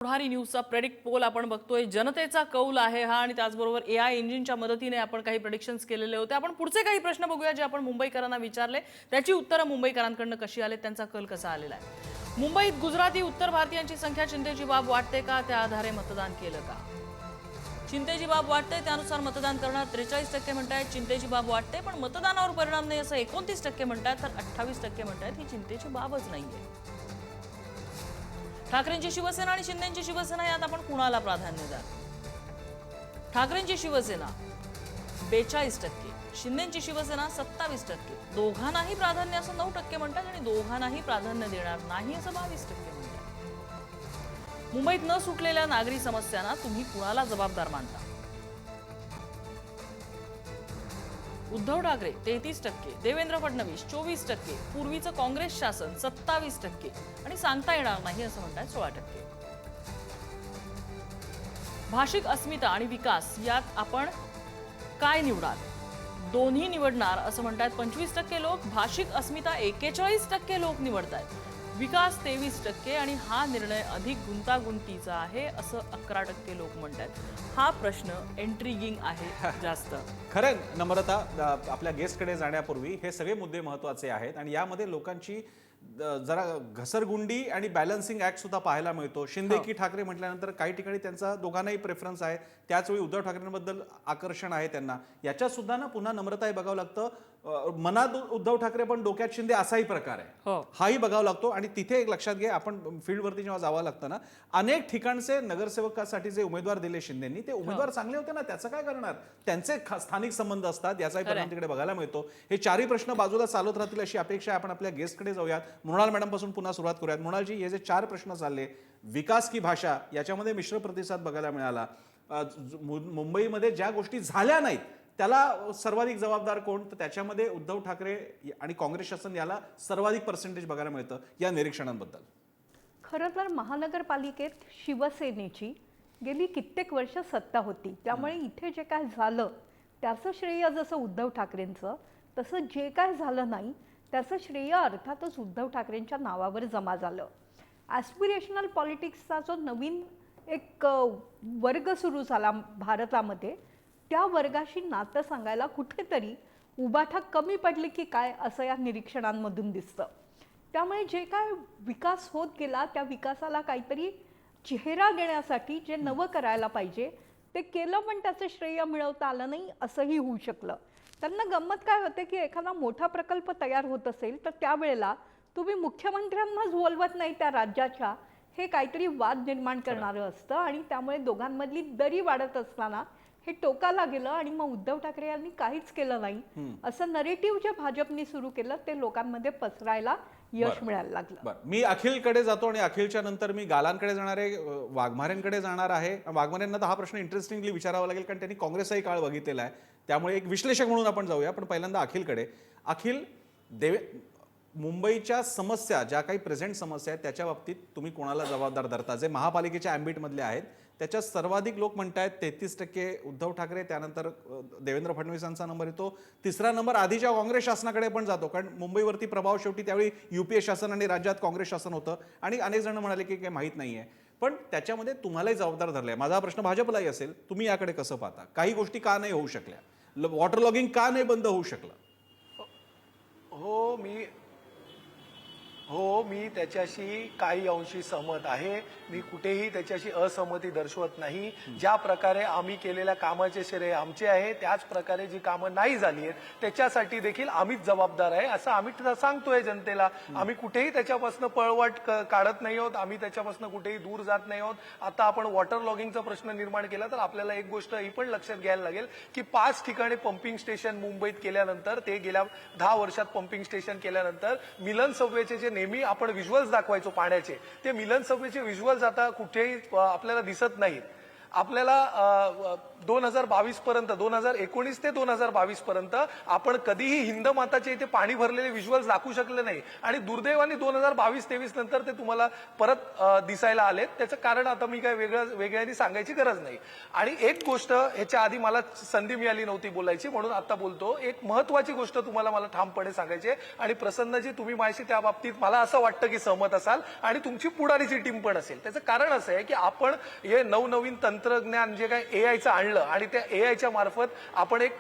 पुढारी न्यूजचा predict pole आपण बघतोय. जनतेचा कौल आहे हा आणि त्याचबरोबर एआय इंजिनच्या मदतीने आपण काही प्रेडिक्शन्स केलेले होते. आपण पुढचे काही प्रश्न बघूया जे आपण मुंबईकरांना विचारले, त्याची उत्तरं मुंबईकरांकडून कशी आले, त्यांचा कल कसा आलेला आहे. मुंबईत गुजराती उत्तर भारतीयांची संख्या चिंतेची बाब वाटते का, त्या आधारे मतदान केलं का? चिंतेची बाब वाटते त्यानुसार मतदान करणार 43% म्हणतात चिंतेची बाब वाटते, पण मतदानावर परिणाम नाही असं 29% म्हणतात, तर 28% म्हणतात ही चिंतेची बाबच नाहीये. ठाकरेंची शिवसेना आणि शिंदेची शिवसेना यात आपण कुणाला प्राधान्य द्याल? ठाकरेंची शिवसेना 42%, शिंदेची शिवसेना 27%, दोघांनाही प्राधान्य असं 9% म्हणतात आणि दोघांनाही प्राधान्य देणार नाही असं 22% म्हणतात. मुंबईत न सुटलेल्या नागरी समस्यांना तुम्ही कुणाला जबाबदार मानता? उद्धव ठाकरे 33%, देवेंद्र फडणवीस 24%, पूर्वीचं काँग्रेस शासन 27% आणि सांगता येणार नाही असं म्हणतात 16%. भाषिक अस्मिता आणि विकास यात आपण काय निवडाल? दोन्ही निवडणार असं म्हणतात 25% लोक, भाषिक अस्मिता 41% लोक निवडतात, विकास 23% आणि हा निर्णय अधिक गुंतागुंतीचा आहे असं 11% लोक म्हणतात. हा प्रश्न इंट्रिगिंग आहे जास्त. खरं नम्रता, आपल्या गेस्टकडे जाण्यापूर्वी हे सगळे मुद्दे महत्त्वाचे आहेत आणि यामध्ये लोकांची जरा घसरगुंडी आणि बॅलन्सिंग ऍक्ट सुद्धा पाहायला मिळतो. शिंदे की ठाकरे म्हटल्यानंतर काही ठिकाणी त्यांचा दोघांनाही प्रेफरन्स आहे, त्याचवेळी उद्धव ठाकरेंबद्दल आकर्षण आहे त्यांना. याच्यात सुद्धा ना पुन्हा नम्रता हे बघावं लागतं, मनात उद्धव ठाकरे पण डोक्यात शिंदे असाही प्रकार आहे, हाही बघावं लागतो. आणि तिथे एक लक्षात घे, आपण फील्डवरती जेव्हा जावं लागतं ना, अनेक ठिकाणचे नगरसेवकासाठी जे उमेदवार दिले शिंदेंनी, ते उमेदवार चांगले होते ना, त्याचं काय करणार, त्यांचे स्थानिक संबंध असतात, याचाही परिणाम तिकडे बघायला मिळतो. हे चारही प्रश्न बाजूला चालत राहतील अशी अपेक्षा. आपण आपल्या गेस्टकडे जाऊयात. मृणाल मॅडम पासून पुन्हा सुरुवात करूयात. मृणालजी, हे जे 4 प्रश्न चालले, विकास की भाषा, याच्यामध्ये मिश्र प्रतिसाद बघायला मिळाला. मुंबईमध्ये ज्या गोष्टी झाल्या नाहीत त्याला सर्वाधिक जबाबदार कोण, तर त्याच्यामध्ये उद्धव ठाकरे आणि काँग्रेस शासन याला सर्वाधिक पर्सेंटेज बघायला मिळतं. या निरीक्षणांबद्दल खरं तर महानगरपालिकेत शिवसेनेची गेली कित्येक वर्ष सत्ता होती, त्यामुळे इथे जे काय झालं त्याचं श्रेय जसं उद्धव ठाकरेंचं, तसं जे काय झालं नाही त्याचं श्रेय अर्थातच उद्धव ठाकरेंच्या नावावर जमा झालं. ॲस्पिरेशनल पॉलिटिक्सचा जो नवीन एक वर्ग सुरू झाला भारतामध्ये, त्या वर्गाशी नातं सांगायला कुठेतरी उभाठा कमी पडली की काय असं या निरीक्षणांमधून दिसतं. त्यामुळे जे काय विकास होत गेला त्या विकासाला काहीतरी चेहरा देण्यासाठी जे नवं करायला पाहिजे ते केलं, पण त्याचं श्रेय मिळवता आलं नाही असंही होऊ शकलं. त्यांना गंमत काय होते की एखादा मोठा प्रकल्प तयार होत असेल तर त्यावेळेला तुम्ही मुख्यमंत्र्यांनाच बोलवत नाही त्या राज्याच्या, हे काहीतरी वाद निर्माण करणारं असतं आणि त्यामुळे दोघांमधली दरी वाढत असताना हे टोकाला गेलं आणि मग उद्धव ठाकरे यांनी काहीच केलं नाही असं नरेटिव्ह जे भाजपने सुरू केलं ते लोकांमध्ये पसरायला यश मिळायला लागलं. मी अखिलकडे जातो आणि अखिलच्या नंतर मी गालांकडे जाणार आहे, वाघमारेंकडे जाणार आहे. वाघमारेंना तर हा प्रश्न इंटरेस्टिंगली विचारावा लागेल, कारण त्यांनी काँग्रेसचाही काळ बघितलेला आहे, त्यामुळे एक विश्लेषक म्हणून आपण जाऊया. पण पहिल्यांदा अखिलकडे. अखिल, मुंबईच्या समस्या, ज्या काही प्रेझेंट समस्या आहेत त्याच्या बाबतीत तुम्ही कोणाला जबाबदार धरता? जे महापालिकेच्या ॲम्बिटमधले आहेत त्याच्यात सर्वाधिक लोक म्हणतायत 33% उद्धव ठाकरे, त्यानंतर देवेंद्र फडणवीसांचा नंबर येतो, तिसरा नंबर आधीच्या काँग्रेस शासनाकडे पण जातो, कारण मुंबईवरती प्रभाव शेवटी त्यावेळी युपीए शासन आणि राज्यात काँग्रेस शासन होतं. आणि अनेक जण म्हणाले की काही माहीत नाही आहे, पण त्याच्यामध्ये तुम्हालाही जबाबदार धरले. माझा प्रश्न भाजपलाही असेल, तुम्ही याकडे कसं पाहता? काही गोष्टी का नाही होऊ शकल्या? वॉटर लॉगिंग का नाही बंद होऊ शकलं? मी त्याच्याशी काही अंशी सहमत आहे. मी कुठेही त्याच्याशी असहमती दर्शवत नाही. ज्या प्रकारे आम्ही केलेल्या कामाचे श्रेय आमचे आहे, त्याच प्रकारे जी कामं नाही झाली आहेत त्याच्यासाठी देखील आम्हीच जबाबदार आहे असं आम्ही सांगतोय जनतेला. आम्ही कुठेही त्याच्यापासून पळवाट काढत नाही आहोत, आम्ही त्याच्यापासून कुठेही दूर जात नाही आहोत. आता आपण वॉटर लॉगिंगचा प्रश्न निर्माण केला तर आपल्याला एक गोष्ट ही पण लक्षात घ्यायला लागेल की 5 ठिकाणी पंपिंग स्टेशन मुंबईत केल्यानंतर, ते गेल्या 10 वर्षात पंपिंग स्टेशन केल्यानंतर मिलन सबवेचे जे नेहमी आपण व्हिज्युअल्स दाखवायचो पाण्याचे, ते मिलन सबवेचे व्हिज्युअल्स आता कुठेही आपल्याला दिसत नाहीत. आपल्याला 2022 पर्यंत 2019 ते 2022 पर्यंत आपण कधीही हिंद माताचे इथे पाणी भरलेले व्हिज्युअल्स दाखवू शकले नाही आणि दुर्दैवाने 2022-23 नंतर ते तुम्हाला परत दिसायला आलेत. त्याचं कारण आता मी काय वेगळ्याने सांगायची गरज नाही. आणि एक गोष्ट ह्याच्या आधी मला संधी मिळाली नव्हती बोलायची म्हणून आता बोलतो. एक महत्वाची गोष्ट तुम्हाला मला ठामपणे सांगायची आणि प्रसन्नजी तुम्ही माझ्याशी त्या बाबतीत मला असं वाटतं की सहमत असाल आणि तुमची पुढारीची टीम पण असेल. त्याचं कारण असं आहे की आपण हे नवनवीन तंत्रज्ञान जे काय एआयचं आणलं आणि त्या एआयच्या मार्फत आपण एक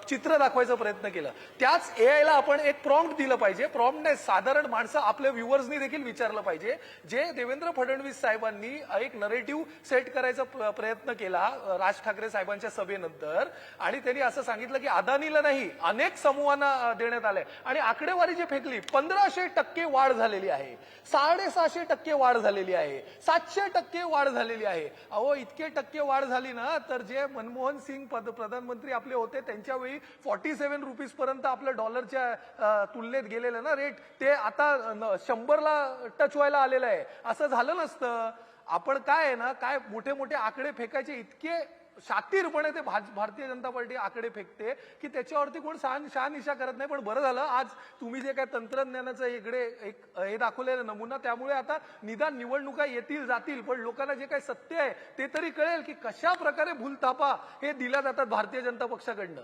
चित्र दाखवायचा प्रयत्न केला. त्याच एआयला आपण एक प्रॉम्प्ट दिलं पाहिजे. प्रॉम्प्ट नाही, साधारण माणसं आपल्या व्ह्युअर्सनी देखील विचारलं पाहिजे. जे देवेंद्र फडणवीस साहेबांनी एक नरेटिव्ह सेट करायचा प्रयत्न केला राज ठाकरे साहेबांच्या सभेनंतर आणि त्यांनी असं सांगितलं की अदानीला नाही अनेक समूहांना देण्यात आलंय आणि आकडेवारी जी फेकली 1500% वाढ झालेली आहे, 650% वाढ झालेली आहे, 700% वाढ झालेली आहे. अहो इतके टक्के वाढ झाली ना तर जे मनमोहन सिंग प्रधानमंत्री आपले होते त्यांच्या वेळी 47 रुपीज पर्यंत आपल्या डॉलरच्या तुलनेत गेलेलं ना रेट ते आता 100ला टच व्हायला आलेलं आहे. असं झालं नसतं. आपण काय आहे ना काय मोठे मोठे आकडे फेकायचे इतके शातीरपणे ते भारतीय जनता पार्टी आकडे फेकते की त्याच्यावरती कोण शहानिशा करत नाही. पण बरं झालं आज तुम्ही जे काय तंत्रज्ञानाचं इकडे एक हे दाखवलेलं नमुना त्यामुळे आता निदान निवडणुका येतील जातील पण लोकांना जे काय सत्य आहे ते तरी कळेल की कशा प्रकारे भूलथापा हे दिल्या जातात भारतीय जनता पक्षाकडनं.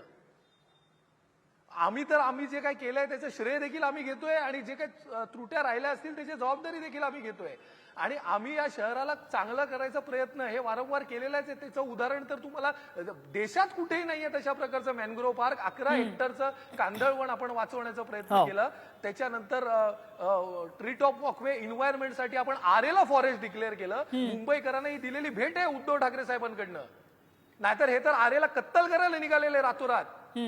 आम्ही जे काय केलंय त्याचं श्रेय देखील आम्ही घेतोय आणि जे काही त्रुट्या राहिल्या असतील त्याची जबाबदारी देखील आम्ही घेतोय आणि आम्ही या शहराला चांगला करायचा प्रयत्न हे वारंवार केलेलाच आहे. त्याचं उदाहरण तर तुम्हाला देशात कुठेही नाहीये तशा प्रकारचं मॅनग्रोव्ह पार्क. 11 हेक्टरचं कांदळवन आपण वाचवण्याचा प्रयत्न केला. त्याच्यानंतर ट्री टॉप वॉकवे एन्व्हायरमेंटसाठी आपण आरेला फॉरेस्ट डिक्लेअर केलं. मुंबईकरांना ही दिलेली भेट आहे उद्धव ठाकरे साहेबांकडनं. नाहीतर हे तर आरेला कत्तल करायला निघालेले रातोरात.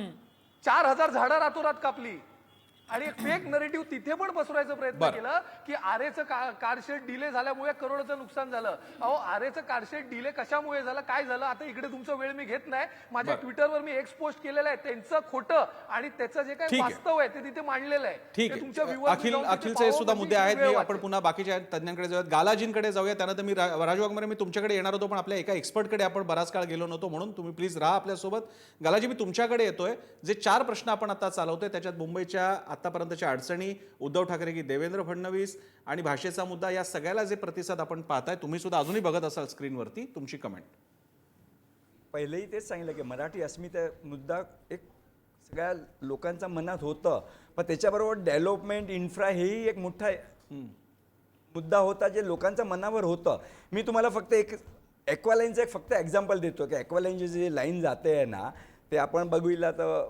4000 झाडं रातोरात कापली आणि एक फेक नरेटिव्ह तिथे पण पसरवायचा प्रयत्न केला की आरेचं कारशेड डिले झाल्यामुळे करोडचं नुकसान झालं. अहो आरेचं कारशेड डिले कशामुळे झालं काय झालं आता इकडे तुमचा वेळ मी घेत नाही. माझ्या ट्विटरवर मी एक्स पोस्ट केलेलं आहे त्यांचं खोटं आणि त्याचं जे काही वास्तव आहे ते तिथे मांडलेलं आहे. ठीक आहे. अखिलचे सुद्धा मुद्दे आहेत. मी आपण पुन्हा बाकीच्या तज्ञांकडे जाऊयात. गालाजींकडे जाऊया. त्यानंतर मी राजू वाघमारे मी तुमच्याकडे येणार होतो पण आपल्या एका एक्सपर्टकडे आपण बराच काळ गेलो नव्हतो म्हणून तुम्ही प्लीज राहा आपल्यासोबत. गालाजी मी तुमच्याकडे येतोय. जे 4 प्रश्न आपण आता चालवतोय त्याच्यात मुंबईच्या आतापर्यंतच्या अडचणी, उद्धव ठाकरे की देवेंद्र फडणवीस आणि भाषेचा मुद्दा या सगळ्याला जे प्रतिसाद आपण पाहताय तुम्ही सुद्धा अजूनही बघत असाल स्क्रीनवरती तुमची कमेंट. पहिलेही तेच सांगितलं की मराठी अस्मिता मुद्दा एक सगळ्या लोकांच्या मनात होतं पण त्याच्याबरोबर डेव्हलपमेंट इन्फ्रा हेही एक मोठा मुद्दा होता जे लोकांच्या मनावर होतं. मी तुम्हाला फक्त एक ॲक्वालाईनचं एक फक्त एक्झाम्पल देतो की ॲक्वालाईनची जी लाईन जाते आहे ना ते आपण बघूया तर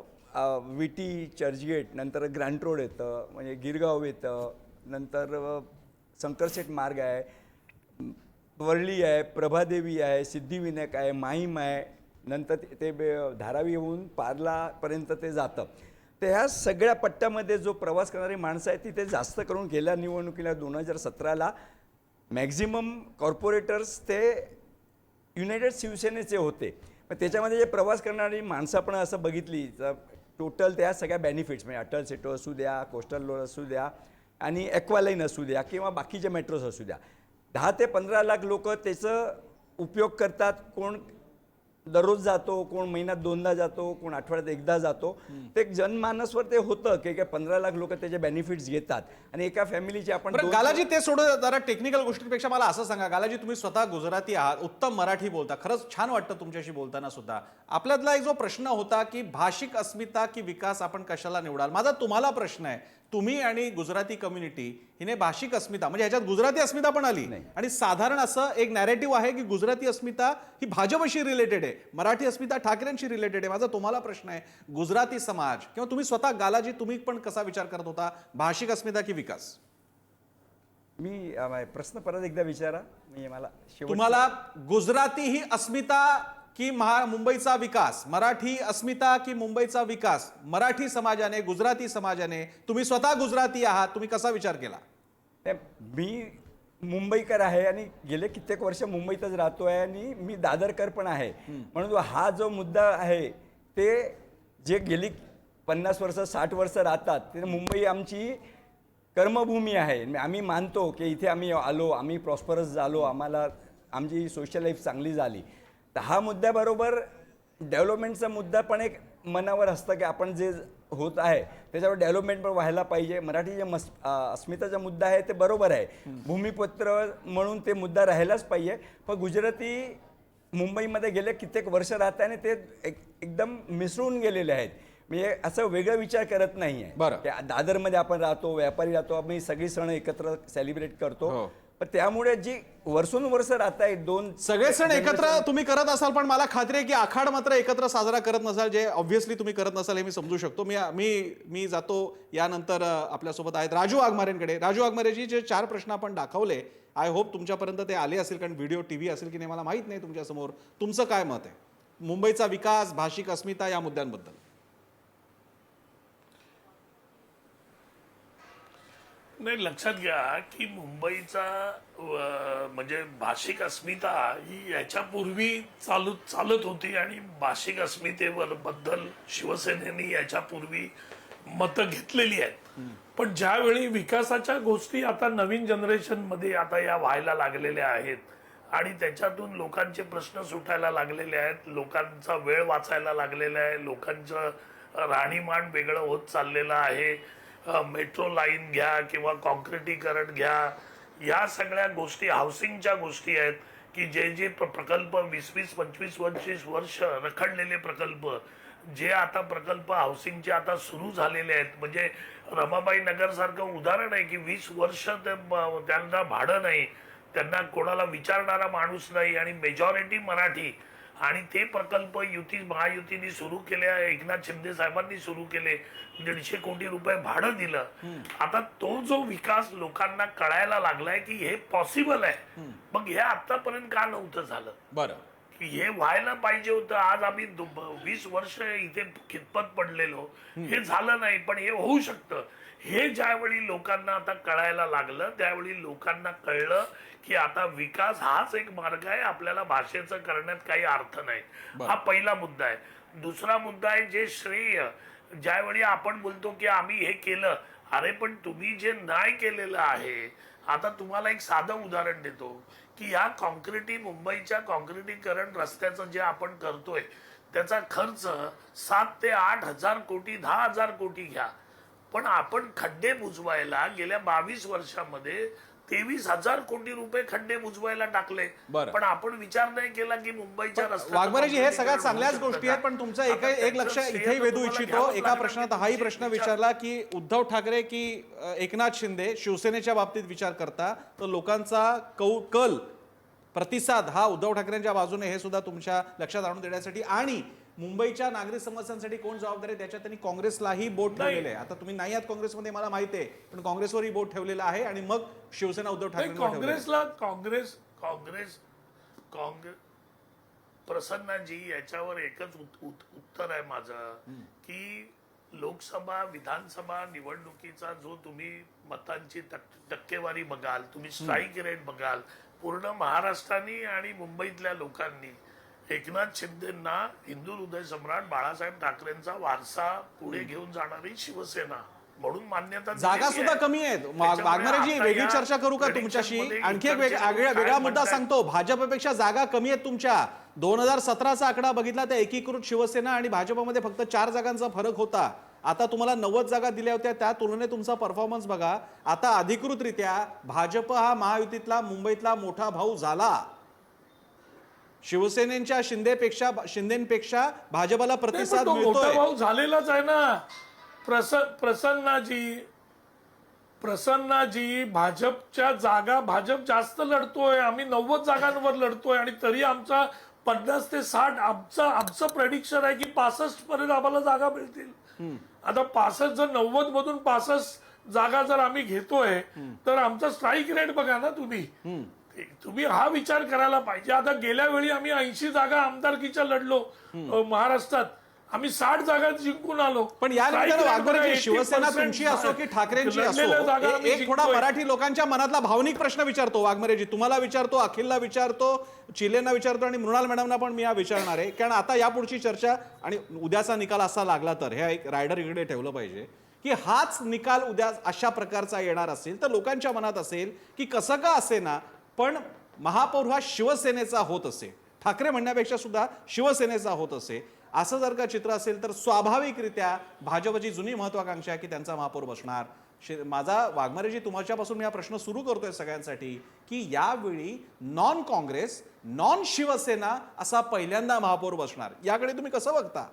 विटी चर्चगेट नंतर ग्रँट रोड येतं म्हणजे गिरगाव येतं नंतर शंकरशेठ मार्ग आहे वरळी आहे प्रभादेवी आहे सिद्धिविनायक आहे माहीम आहे नंतर ते धारावी येऊन पार्लापर्यंत ते जातं. तर ह्या सगळ्या पट्ट्यामध्ये जो प्रवास करणारी माणसं आहेत ती ते जास्त करून गेल्या निवडणुकीला 2017ला मॅक्झिमम कॉर्पोरेटर्स ते युनायटेड शिवसेनेचे होते. पण त्याच्यामध्ये जे प्रवास करणारी माणसं आपण असं बघितली तर टोटल त्या सगळ्या बेनिफिट्स म्हणजे अटल सेटो असू द्या कोस्टल रोड असू द्या आणि ॲक्वालाईन असू द्या किंवा बाकीचे मेट्रोज असू द्या 10 ते 15 लाख लोक त्याचं उपयोग करतात. कोण दररोज जातो कोण महिन्यात 2दा जातो कोण आठवड्यात 1दा जातो. ते जनमानसवर ते होतं की 15 लाख लोक त्याचे बेनिफिट्स घेतात आणि एका फॅमिलीचे आपण गालाजी ते सोडून जरा टेक्निकल गोष्टींपेक्षा मला असं सांगा गालाजी तुम्ही स्वतः गुजराती आहात उत्तम मराठी बोलता खरंच छान वाटतं तुमच्याशी बोलताना सुद्धा. आपल्यातला एक जो प्रश्न होता की भाषिक अस्मिता की विकास आपण कशाला निवडाल. माझा तुम्हाला प्रश्न आहे तुम्ही आणि गुजराती कम्युनिटी हिने भाषिक अस्मिता म्हणजे ह्याच्यात गुजराती अस्मिता पण आली आणि साधारण असं एक नॅरेटिव्ह आहे की गुजराती अस्मिता ही भाजपशी रिलेटेड आहे मराठी अस्मिता ठाकरेंशी रिलेटेड आहे. माझा तुम्हाला प्रश्न आहे गुजराती समाज किंवा तुम्ही स्वतः गालाजी तुम्ही पण कसा विचार करत होता भाषिक अस्मिता की विकास. मी प्रश्न परत एकदा विचारा मी मला तुम्हाला गुजराती ही अस्मिता की मुंबईचा विकास मराठी अस्मिता की मुंबईचा विकास मराठी समाजाने गुजराती समाजाने तुम्ही स्वतः गुजराती आहात तुम्ही कसा विचार केला. मी मुंबईकर आहे आणि गेले कित्येक वर्ष मुंबईतच राहतोय आणि मी दादरकर पण आहे म्हणून हा जो मुद्दा आहे ते जे गेली 50 वर्ष 60 वर्ष राहतात ते मुंबई आमची कर्मभूमी आहे. आम्ही मानतो की इथे आम्ही आलो आम्ही प्रॉस्परस झालो आम्हाला आमची सोशल लाईफ चांगली झाली तर हा मुद्द्याबरोबर डेव्हलपमेंटचा मुद्दा पण एक मनावर असतं की आपण जे होत आहे त्याच्यावर डेव्हलपमेंट पण व्हायला पाहिजे. मराठी जे अस्मिताचा मुद्दा आहे ते बरोबर आहे, भूमिपुत्र म्हणून ते मुद्दा राहायलाच पाहिजे. पण गुजराती मुंबईमध्ये गेले कित्येक वर्ष राहत आहे आणि ते एकदम मिसळून गेलेले आहेत. म्हणजे असं वेगळं विचार करत नाही बरं. आहे. दादरमध्ये आपण राहतो, व्यापारी राहतो, आम्ही सगळी सण एकत्र सेलिब्रेट करतो. हो. पण त्यामुळे जी वर्ष राहत आहेत दोन सगळे सण एकत्र तुम्ही करत असाल, पण मला खात्री आहे की आखाड मात्र एकत्र साजरा करत नसाल, जे ऑब्व्हियसली तुम्ही करत नसाल हे मी समजू शकतो. मी जातो यानंतर आपल्यासोबत आहेत राजू वाघमारेंकडे. राजू वाघमारेजी, जे 4 प्रश्न आपण दाखवले, आय होप तुमच्यापर्यंत ते आले असेल, कारण व्हिडिओ टीव्ही असेल की नाही मला माहित नाही तुमच्या समोर. तुमचं काय मत आहे मुंबईचा विकास, भाषिक अस्मिता या मुद्द्यांबद्दल? नाही, लक्षात घ्या की मुंबईचा म्हणजे भाषिक अस्मिता ही याच्यापूर्वी चालत होती आणि भाषिक अस्मितेवर बद्दल शिवसेनेने याच्यापूर्वी मतं घेतलेली आहेत. पण ज्यावेळी विकासाच्या गोष्टी आता नवीन जनरेशन मध्ये आता या व्हायला लागलेल्या आहेत आणि त्याच्यातून लोकांचे प्रश्न सुटायला लागलेले आहेत, लोकांचा वेळ वाचायला लागलेला आहे, लोकांचं राहणीमान वेगळं होत चाललेलं आहे. मेट्रो लाईन घ्या किंवा कॉन्क्रिटीकरण घ्या, या सगळ्या गोष्टी हाऊसिंगच्या गोष्टी आहेत की जे प्रकल्प 20-25 वर्ष रखडलेले प्रकल्प, जे आता प्रकल्प हाऊसिंगचे आता सुरू झालेले आहेत. म्हणजे रमाबाई नगर सारखं उदाहरण आहे की 20 वर्ष त्यांना भाडं नाही, त्यांना कोणाला विचारणारा माणूस नाही आणि मेजॉरिटी मराठी. आणि ते प्रकल्प महायुतीने सुरू केले, एकनाथ शिंदे साहेबांनी सुरू केले, 150 कोटी रुपये भाडं दिलं. आता तो जो विकास लोकांना कळायला लागलाय की हे पॉसिबल आहे, मग हे आतापर्यंत का नव्हतं झालं? बरं, की हे व्हायला पाहिजे होतं. आज आम्ही 20 वर्ष इथे खितपत पडलेलो, हे झालं नाही, पण हे होऊ शकतं. हे ज्यावेळी लोकांना आता कळायला लागलं, त्यावेळी लोकांना कळलं की आता विकास हाच एक मार्ग आहे, आपल्याला भाषेचं करण्यात काही अर्थ नाही. हा पहिला मुद्दा आहे. दुसरा मुद्दा आहे जे श्रेय, ज्यावेळी आपण बोलतो की आम्ही हे केलं, अरे पण तुम्ही जे नाही केलेलं आहे. आता तुम्हाला एक साधं उदाहरण देतो की या मुंबईच्या कॉन्क्रिटीकरण रस्त्याचं जे आपण करतोय त्याचा खर्च 7 ते 8 हजार कोटी, 10,000 कोटी घ्या. पण आपण खड्डे बुजवायला गेल्या 22 वर्षामध्ये 23,000 कोटी रुपये खड्डे बुजवायला टाकले. पण आपण विचार नाही केला की मुंबईच्या रस्त्याचं वाघमारेजी, हे सगळ्यात चांगल्याच गोष्टी आहेत, पण तुमचं एक लक्ष इथे वेधू इच्छितो. एका प्रश्नात हाही प्रश्न विचारला की उद्धव ठाकरे की एकनाथ शिंदे शिवसेनेच्या बाबतीत विचार करता, तर लोकांचा कल, प्रतिसाद हा उद्धव ठाकरेंच्या बाजूने, हे सुद्धा तुमच्या लक्षात आणून देण्यासाठी. आणि मुंबईच्या नागरिक समस्यांसाठी कोण जबाबदार आहे त्याच्यात त्यांनी काँग्रेसलाही बोट ठेवलेलं आहे. आता तुम्ही नाही आहात काँग्रेसमध्ये मला माहिती आहे, पण काँग्रेसवरही बोट ठेवलेलं आहे आणि मग शिवसेना उद्धव ठाकरे प्रसन्नाजी, याच्यावर एकच उत्तर आहे माझं की लोकसभा विधानसभा निवडणुकीचा जो तुम्ही मतांची टक्केवारी बघाल, तुम्ही स्ट्राईक रेट बघाल, पूर्ण महाराष्ट्राने आणि मुंबईतल्या लोकांनी एकनाथ शिंदेंना हिंदू हृदय सम्राट बाळासाहेब ठाकरेंचा वारसा पुढे घेऊन जाणारी शिवसेना म्हणून मान्यता. जागा सुद्धा कमी आहेत. वाघमारेजी, वेगळी चर्चा करू का तुमच्याशी? आणखी एक वेगळा मुद्दा सांगतो. भाजपपेक्षा जागा कमी आहेत तुमच्या. 2017चा आकडा बघितला तर एकीकृत शिवसेना आणि भाजपमध्ये फक्त 4 जागांचा फरक होता. आता तुम्हाला 90 जागा दिल्या होत्या, त्या तुलनेत तुमचा परफॉर्मन्स बघा. आता अधिकृतरित्या भाजप हा महायुतीतला मुंबईतला मोठा भाऊ झाला. शिवसेनेच्या शिंदेपेक्षा भाजपला प्रतिसाद मिळतोय. भाऊ झालेलाच आहे ना. प्रसन्नाजी, भाजपच्या जागा भाजप जास्त लढतोय, आम्ही 90 जागांवर लढतोय आणि तरी आमचा 50 ते 60 आमचं प्रेडिक्शन आहे की 65 पर्यंत आम्हाला जागा मिळतील. आता 65 जर 90 मधून 65 जागा जर आम्ही घेतोय तर आमचा स्ट्राईक रेट बघा ना तुम्ही हा विचार करायला पाहिजे. आता गेल्या वेळी आम्ही 80 जागा आमदारकीच्या लढलो महाराष्ट्रात, आम्ही 60 जागा जिंकून आलो. पण या वाघमारेजी, शिवसेना तुमची असो की ठाकरेंची असो, एक थोडा मराठी लोकांच्या मनातला भावनिक प्रश्न विचारतो. वाघमारेजी, तुम्हाला विचारतो, अखिलला विचारतो, चिलेंना विचारतो आणि मृणाल मॅडमना पण मी हा विचारणार आहे. कारण आता यापुढची चर्चा आणि उद्याचा निकाल असा लागला तर हे एक रायडर इकडे ठेवलं पाहिजे की हाच निकाल उद्या अशा प्रकारचा येणार असेल तर लोकांच्या मनात असेल की कसं का असे ना, पण महापौर हा शिवसेनेचा होत असेल ठाकरे म्हणण्यापेक्षा सुद्धा शिवसेनेचा होत असे, असं जर का चित्र असेल तर स्वाभाविकरित्या भाजपची जुनी महत्वाकांक्षा आहे की त्यांचा महापौर बसणार. माझा वाघमारेजी तुमच्यापासून मी हा प्रश्न सुरू करतोय सगळ्यांसाठी की यावेळी नॉन काँग्रेस नॉन शिवसेना असा पहिल्यांदा महापौर बसणार, याकडे तुम्ही कसं बघता?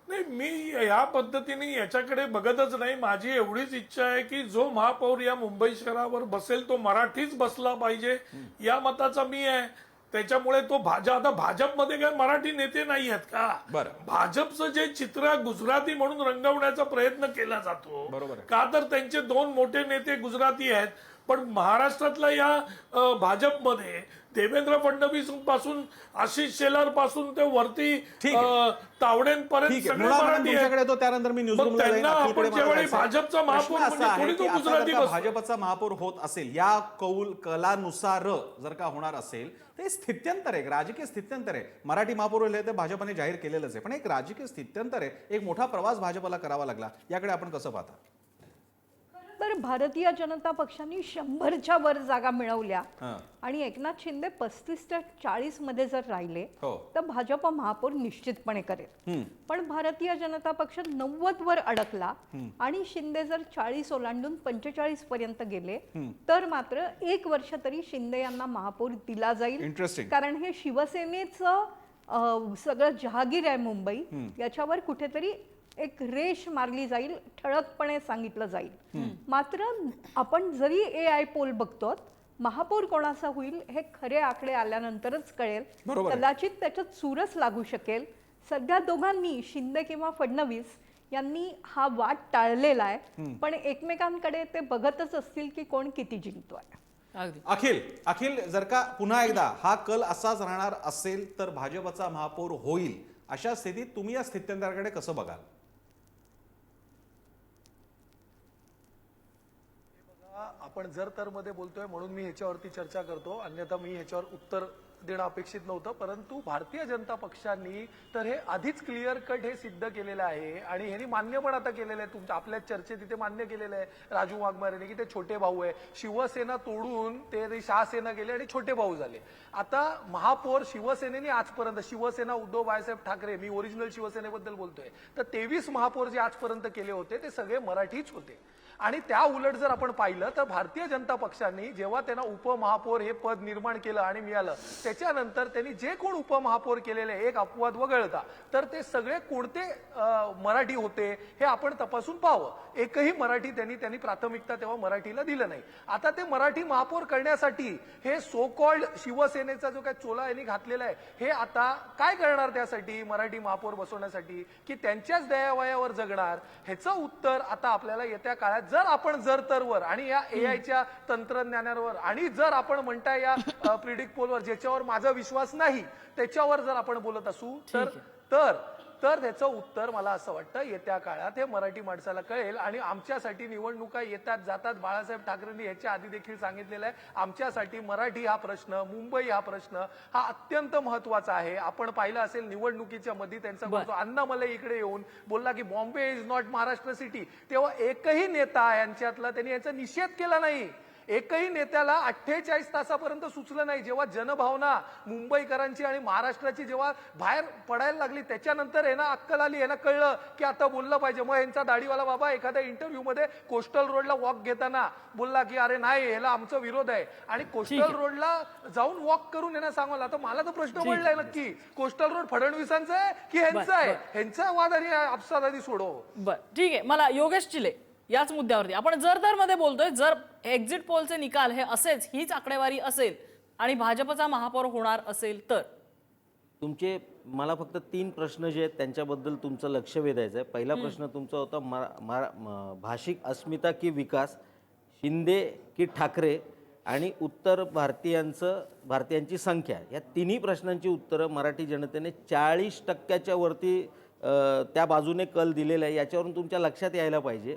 नाही, मी या पद्धतीने याच्याकडे बघतच नाही. माझी एवढीच इच्छा आहे की जो महापौर या मुंबई शहरावर बसेल तो मराठीच बसला पाहिजे, या मताचा मी आहे. त्याच्यामुळे तो आता भाजपमध्ये काय मराठी नेते नाही आहेत का? बरं. भाजपचं जे चित्र गुजराती म्हणून रंगवण्याचा प्रयत्न केला जातो, बरोबर आहे. का तर त्यांचे 2 मोठे नेते गुजराती आहेत. पण महाराष्ट्रातल्या या भाजपमध्ये देवेंद्र फडणवीस पासून आशिष शेलार पासून ते वरती ठीक आहे. तावडेंपर्यंत ठीक आहे, सगळे मुळात मराठी आहेत. तुमच्याकडे येतो, त्यानंतर मी मग न्यूजरूमला जाईन. त्यांना अखिलकडे आपण मला ज्यावेळी जायचं आहे. भाजपचा महापौर प्रश्न असा म्हणजे आहे कोणी की तो आता गुजराती जर का बसतो. भाजपचा महापौर होत असेल, या कलानुसार जर का होणार असेल ते स्थित्यंतर आहे, एक राजकीय स्थित्यंतर आहे. मराठी महापौर होईल ते भाजपने जाहीर केलेलंच आहे, पण एक राजकीय स्थित्यंतर आहे, एक मोठा प्रवास भाजपला करावा लागला. याकडे आपण कसं पाहता? तर भारतीय जनता पक्षाने 100च्या वर जागा मिळवल्या हां. आणि एकनाथ शिंदे 35 ते 40 मध्ये जर राहिले हो. तर भाजप महापौर निश्चितपणे करेल. पण भारतीय जनता पक्ष 90 वर अडकला आणि शिंदे जर 40 ओलांडून 45 पर्यंत गेले तर मात्र 1 वर्ष तरी शिंदे यांना महापौर दिला जाईल. Interesting. कारण हे शिवसेनेचं सगळं जहागीर आहे मुंबई, याच्यावर कुठेतरी एक रेष मारली जाईल, ठळकपणे सांगितलं जाईल. मात्र आपण जरी AI पोल बघतो, महापौर कोणाचा होईल हे खरे आकडे आल्यानंतरच कळेल. बरोबर आहे. कदाचित त्याच्यात सूरच लागू शकेल. सध्या दोघांनी, शिंदे किंवा फडणवीस यांनी हा वाद टाळलेला आहे, पण एकमेकांकडे ते बघतच असतील की कोण किती जिंकतोय. अगदी अखिल जर का पुन्हा एकदा हा कल असाच राहणार असेल तर भाजपचा महापौर होईल, अशा स्थितीत तुम्ही या स्थित्यंतराकडे कसं बघाल? आपण जर तर मध्ये बोलतोय म्हणून मी ह्याच्यावरती चर्चा करतो, अन्यथा मी ह्याच्यावर उत्तर देणं अपेक्षित नव्हतं. परंतु भारतीय जनता पक्षांनी तर हे आधीच क्लिअर कट हे सिद्ध केलेलं आहे आणि ह्यांनी मान्य पण आता केलेलं आहे. तुमच्या आपल्या चर्चेत तिथे मान्य केलेलं आहे राजू वाघमारेने की ते छोटे भाऊ आहे. शिवसेना तोडून ते शहासेना गेले आणि छोटे भाऊ झाले. आता महापौर शिवसेनेने आजपर्यंत, शिवसेना उद्धव बाळासाहेब ठाकरे, मी ओरिजिनल शिवसेनेबद्दल बोलतोय, तर 23 महापौर जे आजपर्यंत केले होते ते सगळे मराठीच होते. आणि त्या उलट जर आपण पाहिलं तर भारतीय जनता पक्षांनी जेव्हा त्यांना उपमहापौर हे पद निर्माण केलं आणि मिळालं, त्याच्यानंतर त्यांनी जे कोण उपमहापौर केलेले, एक अपवाद वगळता, तर ते सगळे कोणते मराठी होते हे आपण तपासून पाहावं. एकही मराठी त्यांनी प्राथमिकता तेव्हा मराठीला दिलं नाही. आता ते मराठी महापौर करण्यासाठी हे सो कॉल्ड शिवसेनेचा जो काय चोला यांनी घातलेला आहे, हे आता काय करणार त्यासाठी, मराठी महापौर बसवण्यासाठी, की त्यांच्याच दयावयावर जगणार? ह्याचं उत्तर आता आपल्याला येत्या काळात, जर आपण जर तरवर आणि या एआयच्या तंत्रज्ञानावर आणि जर आपण म्हणताय या प्रिडिक्ट पोलवर, ज्याच्यावर माझा विश्वास नाही, त्याच्यावर जर आपण बोलत असू तर त्याचं उत्तर मला असं वाटतं येत्या काळात हे मराठी माणसाला कळेल. आणि आमच्यासाठी निवडणुका येतात जातात. बाळासाहेब ठाकरेंनी याच्या आधी देखील सांगितलेलं आहे, आमच्यासाठी मराठी हा प्रश्न, मुंबई हा प्रश्न हा अत्यंत महत्वाचा आहे. आपण पाहिलं असेल निवडणुकीच्या मध्ये त्यांचा बोलतो अण्णामलई इकडे येऊन बोलला की Bombay is not Maharashtra city, तेव्हा एकही नेता यांच्यातला त्यांनी याचा निषेध केला नाही. एकही नेत्याला 48 तासापर्यंत सुचलं नाही. जेव्हा जनभावना मुंबईकरांची आणि महाराष्ट्राची जेव्हा बाहेर पडायला लागली, त्याच्यानंतर यांना अक्कल आली, यांना कळलं की आता बोललं पाहिजे. मग यांचा दाढीवाला बाबा एखाद्या इंटरव्ह्यू मध्ये कोस्टल रोडला वॉक घेताना बोलला की अरे नाही, ह्याला आमचा विरोध आहे, आणि कोस्टल रोडला जाऊन वॉक करून यांना सांगायला. आता मला तर प्रश्न पडलाय नक्की, कोस्टल रोड फडणवीसांचा आहे की ह्यांचा आहे? ह्यांचा वाद आणि आपसात आधी सोडव. बरं, ठीक आहे. मला योगेश चिले याच मुद्द्यावरती, आपण जर तर मध्ये बोलतोय, जर एक्झिट पोलचे निकाल हे असेच, हीच आकडेवारी असेल आणि भाजपचा महापौर होणार असेल तर तुमचे मला फक्त 3 प्रश्न जे आहेत त्यांच्याबद्दल तुमचं लक्ष वेधायचं आहे. पहिला प्रश्न तुमचा होता भाषिक अस्मिता की विकास, शिंदे की ठाकरे, आणि उत्तर भारतीयांची संख्या. या तिन्ही प्रश्नांची उत्तरं मराठी जनतेने 40% वरती त्या बाजूने कल दिलेला आहे. याच्यावरून तुमच्या लक्षात यायला पाहिजे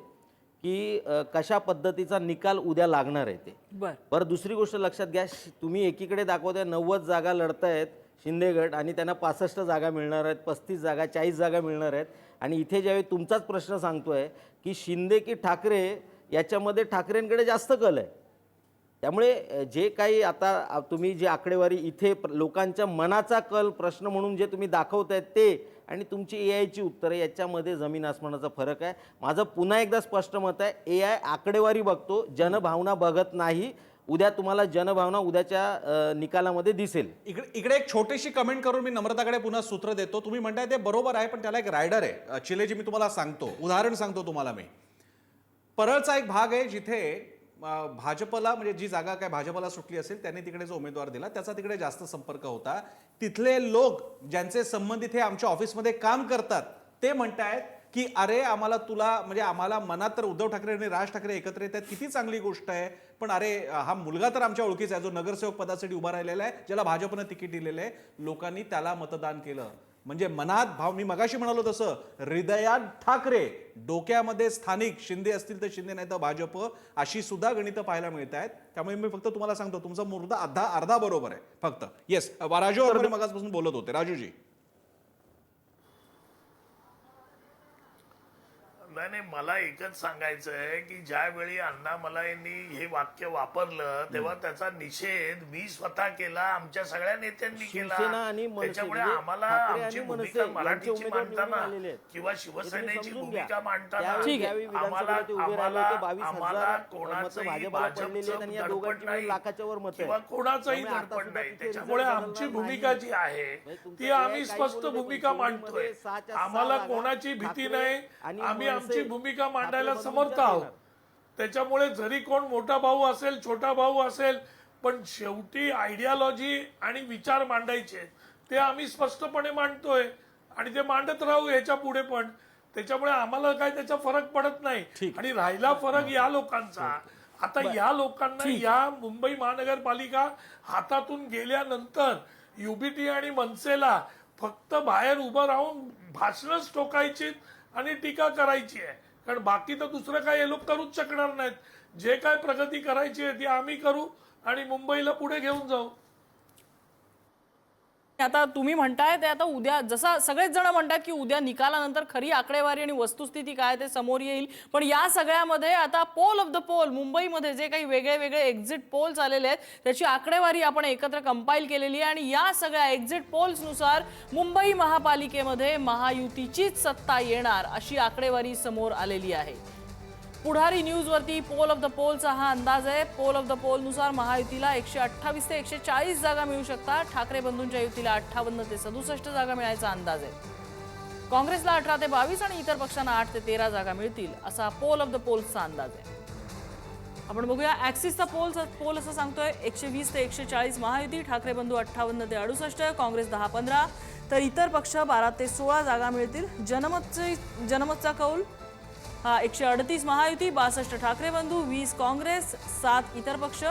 की कशा पद्धतीचा निकाल उद्या लागणार आहे ते. बरं, दुसरी गोष्ट लक्षात घ्या, तुम्ही एकीकडे दाखवताय 90 जागा लढतायत शिंदे गट आणि त्यांना 65 जागा मिळणार आहेत, 35 जागा 40 जागा मिळणार आहेत. आणि इथे ज्यावेळी तुमचाच प्रश्न सांगतोय की शिंदे की ठाकरे, याच्यामध्ये ठाकरेंकडे जास्त कल आहे. त्यामुळे जे काही आता तुम्ही जी आकडेवारी इथे लोकांच्या मनाचा कल प्रश्न म्हणून जे तुम्ही दाखवतायत ते आणि तुमची एआयची उत्तरं याच्यामध्ये जमीन आसमानाचा फरक आहे. माझं पुन्हा एकदा स्पष्ट मत आहे, एआय आकडेवारी बघतो, जनभावना बघत नाही. उद्या तुम्हाला जनभावना उद्याच्या निकालामध्ये दिसेल. इकडे एक छोटीशी कमेंट करून मी नम्रताकडे पुन्हा सूत्र देतो. तुम्ही म्हणताय ते बरोबर आहे, पण त्याला एक रायडर आहे. चिलेची मी तुम्हाला सांगतो, उदाहरण सांगतो तुम्हाला मी. परळचा एक भाग आहे जिथे भाजपला म्हणजे जी जागा काय भाजपला सुटली असेल त्यांनी तिकडे जो उमेदवार दिला त्याचा तिकडे जास्त संपर्क होता. तिथले लोक ज्यांचे संबंधित हे आमच्या ऑफिसमध्ये काम करतात ते म्हणतायत की अरे आम्हाला तुला म्हणजे आम्हाला मनात तर उद्धव ठाकरे आणि राज ठाकरे एकत्र येतात, किती चांगली गोष्ट आहे, पण अरे हा मुलगा तर आमच्या ओळखीचा आहे जो नगरसेवक पदासाठी उभा राहिलेला आहे, ज्याला भाजपनं तिकीट दिलेलं आहे, लोकांनी त्याला मतदान केलं. म्हणजे मनात भाव, मी मगाशी म्हणालो तसं, हृदयात ठाकरे, डोक्यामध्ये स्थानिक, शिंदे असतील तर शिंदे नाही तर भाजप, अशी सुद्धा गणितं पाहायला मिळत आहेत. त्यामुळे मी फक्त तुम्हाला सांगतो तुमचा मुद्दा अर्धा बरोबर आहे फक्त. येस, राजू वगैरे मगाचपासून बोलत होते. राजूजी. नाही, मला एकच सांगायचं आहे की ज्यावेळी अण्णामलाईंनी हे वाक्य वापरलं तेव्हा त्याचा निषेध मी स्वतः केला, आमच्या सगळ्या नेत्यांनी केला. शिवसेना आणि मनसे त्याच्यामुळे म्हणजे आम्हाला ठाकरे आमची आणि भूमिका मनसे मराठीची यांचे उमेदवार निवडून मांडताना आलेले आहेत. किंवा हे तुम्ही शिवसेनेची समजून भूमिका घ्या. मांडताना त्यावेळी विधानसभेत उभे राहिले होते 22,000 आम्हाला मतं कोणाचंही भाजपला पडलेली आहेत आणि या भाजपचं दोघांची दडपण नाही मिळून लाखाच्या वर मतं किंवा आहेत. कोणाचंही त्यामुळे आता दडपण सुद्धा नाही. तिथे त्याच्यामुळे रिझल्ट आमची बदलणार भूमिका नाही. जी आहे म्हणजे तुमचं ती जे आम्ही काही स्पष्ट बोलू दे, भूमिका पण मांडतोय. 6च्या 6 आम्हाला जागा कोणाची भीती ठाकरे नाही, आणि आम्ही मनसे आमची भूमिका मांडायला ठाकरे समर्थ बंधूंच्या आहोत. देणार. त्याच्यामुळे जरी कोण मोठा भाऊ असेल, छोटा भाऊ असेल, पण शेवटी आयडियालॉजी आणि विचार मांडायचे ते आम्ही स्पष्टपणे मांडतोय आणि ते मांडत राहू ह्याच्या पुढे पण. त्याच्यामुळे आम्हाला काय त्याचा फरक पडत नाही. आणि राहिला फरक या लोकांचा, आता या लोकांना या मुंबई महानगरपालिका हातातून गेल्यानंतर युबीटी आणि मनसेला फक्त बाहेर उभं राहून भाषणच ठोकायची आणि टीका करायची आहे. कारण बाकी तर दुसरं काय हे लोक करूच शकणार नाहीत. जे काय प्रगती करायची आहे ती आम्ही करू आणि मुंबईला पुढे घेऊन जाऊ. आता तुम्ही म्हणताय ते आता उद्या, जसं सगळेच जण म्हणतात की उद्या निकालानंतर खरी आकडेवारी आणि वस्तुस्थिती काय ते समोर येईल. पण या सगळ्यामध्ये आता पोल ऑफ द पोल मुंबईमध्ये जे काही वेगळे वेगळे एक्झिट पोल्स आलेले आहेत त्याची आकडेवारी आपण एकत्र कंपाईल केलेली आहे आणि या सगळ्या एक्झिट पोल्सनुसार मुंबई महापालिकेमध्ये महायुतीचीच सत्ता येणार अशी आकडेवारी समोर आलेली आहे. पुढारी न्यूजवरती पोल ऑफ द पोलचा हा अंदाज आहे. पोल ऑफ द पोलनुसार महायुतीला 128 ते 140 जागा मिळू शकतात. ठाकरे बंधूंच्या युतीला 58 ते 67 जागा मिळायचा अंदाज आहे. काँग्रेसला 18 ते 22 आणि इतर पक्षांना 8 ते 13 जागा मिळतील असा पोल ऑफ द पोल्सचा अंदाज आहे. आपण बघूया ऍक्सिसचा पोल असं सांगतोय 120 ते 140 महायुती, ठाकरे बंधू 58 ते 68, काँग्रेस 10-15 तर इतर पक्ष 12 ते 16 जागा मिळतील. जनमतचा कौल हा 138 महायुती, 62 ठाकरे बंधू, 20 काँग्रेस, 7 इतर पक्ष.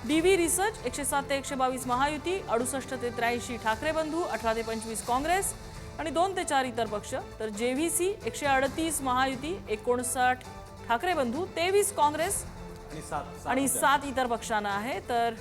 DV रिसर्च 107 ते 122 महायुती, 68 ते 83 ठाकरे बंधू, 18 ते 25 काँग्रेस आणि 2 ते 4 इतर पक्ष. तर JVC 138 महायुती, 59 ठाकरे बंधू, 23 काँग्रेस आणि 7 इतर पक्षांना आहे. तर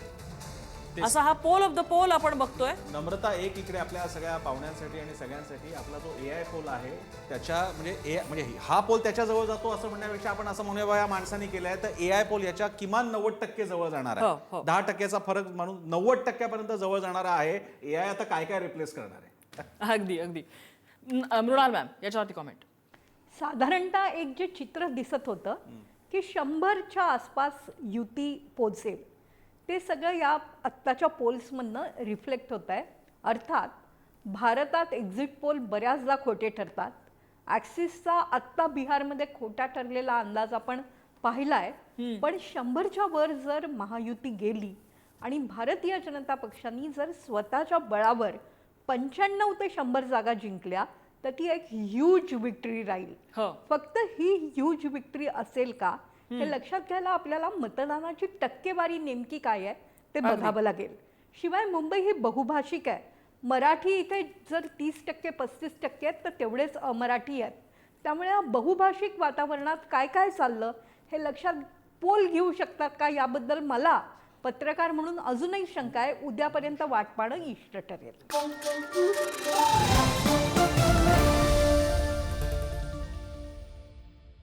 असा हा पोल ऑफ द पोल आपण बघतोय. नम्रता, एक इकडे आपल्या सगळ्या पाहुण्यांसाठी आणि सगळ्यांसाठी आपला जो AI पोल आहे त्याच्या म्हणजे हा पोल त्याच्या जवळ जातो असं म्हणण्यापेक्षा आपण असं म्हणूया या माणसाने केलंय तर AI पोल याच्या किमान 90% जवळ जाणार आहे. 10%चा फरक म्हणून 90% जवळ जाणारा आहे. AI आता काय काय रिप्लेस करणार आहे. अगदी अगदी. मृणाल मॅम याच्यावरती कॉमेंट. साधारणतः एक जे चित्र दिसत होतं की 100च्या आसपास युती पोचेल ते सगळं या आत्ताच्या पोल्समधनं रिफ्लेक्ट होत आहे. अर्थात भारतात एक्झिट पोल बऱ्याचदा खोटे ठरतात. ॲक्सिसचा आत्ता बिहारमध्ये खोटा ठरलेला अंदाज आपण पाहिला आहे. पण 100च्या वर जर महायुती गेली आणि भारतीय जनता पक्षाने जर स्वतःच्या बळावर 95 ते 100 जागा जिंकल्या तर ती एक ह्यूज विक्ट्री राहील. फक्त ही ह्यूज विक्ट्री असेल का हे लक्षात घ्यायला आपल्याला मतदानाची टक्केवारी नेमकी काय आहे ते बघावं लागेल. शिवाय मुंबई ही बहुभाषिक आहे. मराठी इथे जर 30% 35% आहेत तर तेवढेच अमराठी आहेत. त्यामुळे या बहुभाषिक वातावरणात काय काय चाललं हे लक्षात पोल घेऊ शकतात का याबद्दल मला पत्रकार म्हणून अजूनही शंका आहे. उद्यापर्यंत वाट पाहणं इष्ट ठरेल.